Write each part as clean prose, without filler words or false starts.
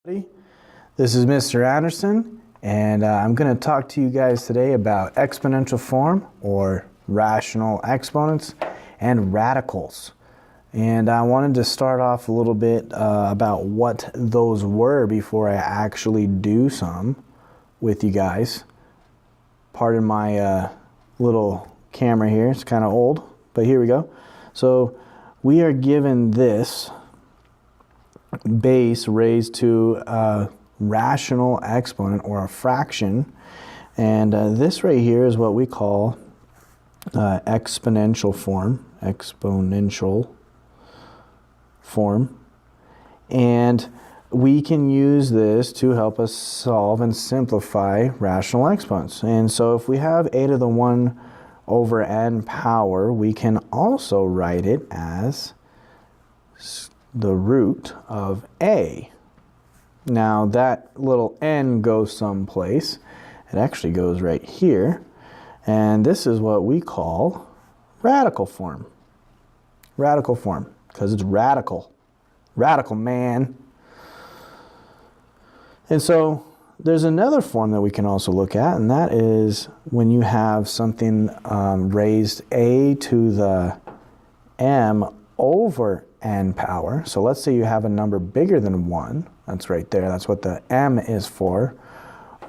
This is Mr. Anderson, and I'm going to talk to you guys today about exponential form, or rational exponents, and radicals. And I wanted to start off a little bit about what those were before I actually do some with you guys. Pardon my little camera here, it's kind of old, but here we go. So we are given this base raised to a rational exponent, or a fraction, and this right here is what we call exponential form, and we can use this to help us solve and simplify rational exponents. And so if we have a to the 1 over n power, we can also write it as the root of a. Now that little n goes someplace. It actually goes right here. And this is what we call radical form. Radical form, because it's radical. Radical, man. And so there's another form that we can also look at, and that is when you have something raised a to the m over n power. So let's say you have a number bigger than 1. That's right there. That's what the m is for.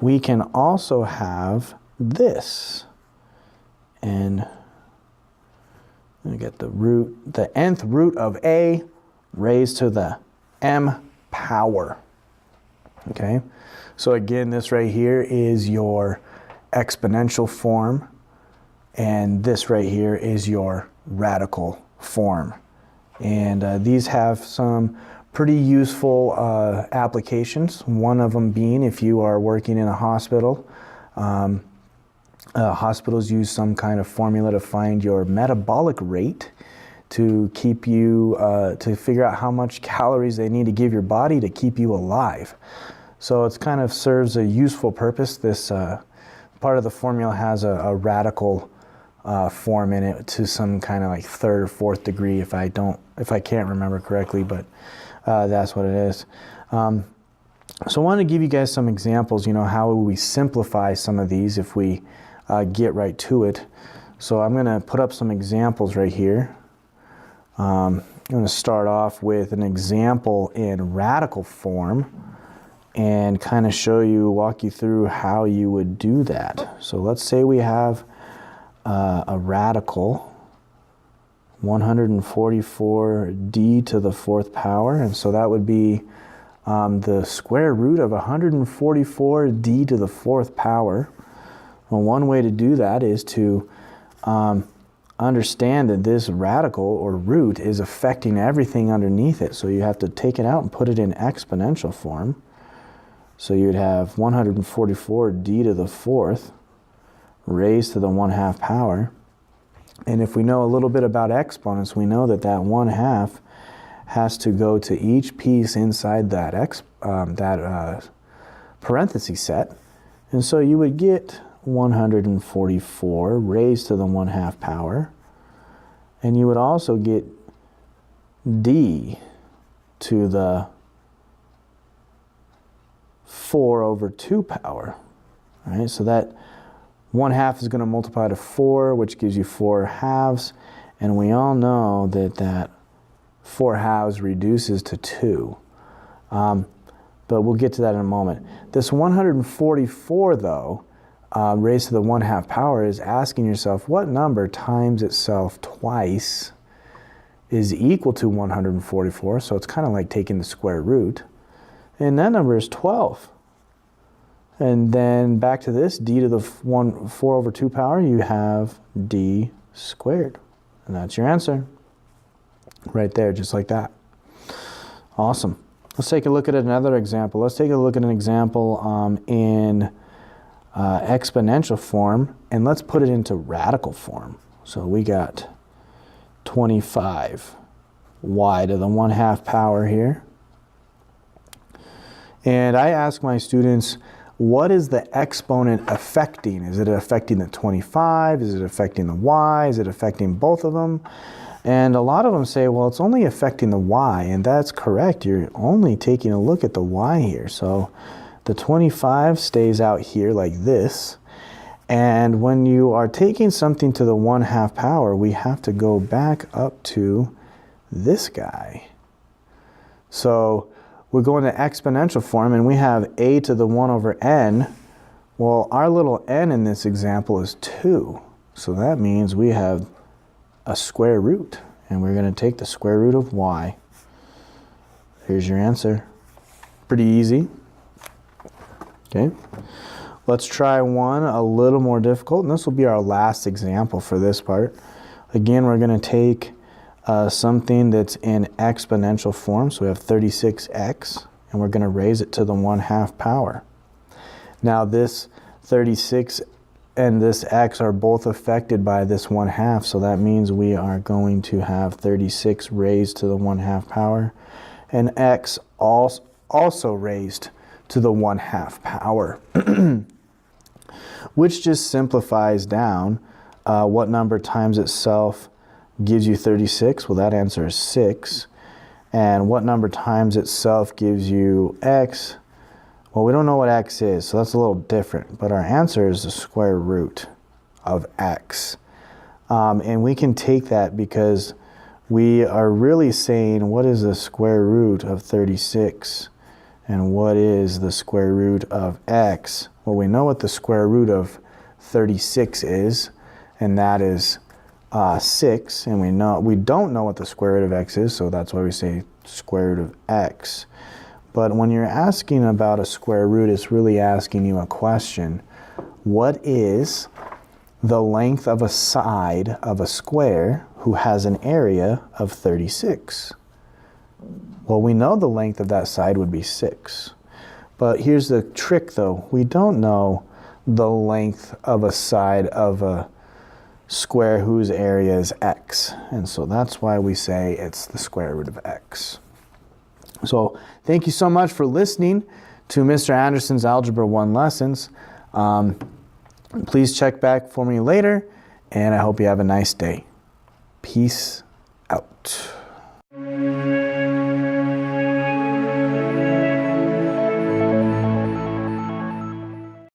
We can also have this. And we get the root, the nth root of a raised to the m power. Okay? So again, this right here is your exponential form, and this right here is your radical form. And these have some pretty useful applications. One of them being if you are working in a hospital. Hospitals use some kind of formula to find your metabolic rate to keep you, to figure out how much calories they need to give your body to keep you alive. So it kind of serves a useful purpose. This part of the formula has a radical form in it to some kind of like 3rd or 4th degree, if I can't remember correctly, but that's what it is. So I want to give you guys some examples, how we simplify some of these if we get right to it. So I'm going to put up some examples right here. I'm going to start off with an example in radical form and kind of walk you through how you would do that. So let's say we have a radical 144d to the 4th power, and so that would be the square root of 144d to the 4th power. Well, one way to do that is to understand that this radical, or root, is affecting everything underneath it. So you have to take it out and put it in exponential form. So you'd have 144d to the 4th raised to the 1/2 power. And if we know a little bit about exponents, we know that that 1/2 has to go to each piece inside that parenthesis set. And so you would get 144 raised to the 1/2 power. And you would also get d to the 4/2 power. All right, so that 1/2 is going to multiply to 4, which gives you 4/2, and we all know that that 4/2 reduces to 2. But we'll get to that in a moment. This 144, though, raised to the 1/2 power, is asking yourself what number times itself twice is equal to 144, so it's kind of like taking the square root, and that number is 12. And then back to this, d to the 4/2 power, you have d squared. And that's your answer. Right there, just like that. Awesome. Let's take a look at another example. Let's take a look at an example in exponential form, and let's put it into radical form. So we got 25y to the 1/2 power here. And I ask my students, what is the exponent affecting? Is it affecting the 25? Is it affecting the y? Is it affecting both of them? And a lot of them say, well, it's only affecting the y, and that's correct. You're only taking a look at the y here. So the 25 stays out here like this. And when you are taking something to the 1/2 power, we have to go back up to this guy. So we're going to exponential form, and we have a to the 1 over n. Well, our little n in this example is 2. So that means we have a square root, and we're going to take the square root of y. Here's your answer. Pretty easy. Okay. Let's try one a little more difficult, and this will be our last example for this part. Again, we're going to take something that's in exponential form, so we have 36x, and we're going to raise it to the 1/2 power. Now this 36 and this x are both affected by this 1/2, so that means we are going to have 36 raised to the 1/2 power, and x also raised to the 1/2 power. Which just simplifies down what number times itself gives you 36. Well, that answer is 6. And what number times itself gives you x? Well, we don't know what x is, so that's a little different. But our answer is the square root of x. And we can take that because we are really saying, what is the square root of 36? And what is the square root of x? Well, we know what the square root of 36 is, and that is 6. And we don't know what the square root of x is, so that's why we say square root of x. But when you're asking about a square root, it's really asking you a question. What is the length of a side of a square who has an area of 36? Well, we know the length of that side would be 6. But here's the trick, though. We don't know the length of a side of a square whose area is x. And so that's why we say it's the square root of x. So thank you so much for listening to Mr. Anderson's Algebra 1 lessons. Please check back for me later, and I hope you have a nice day. Peace out.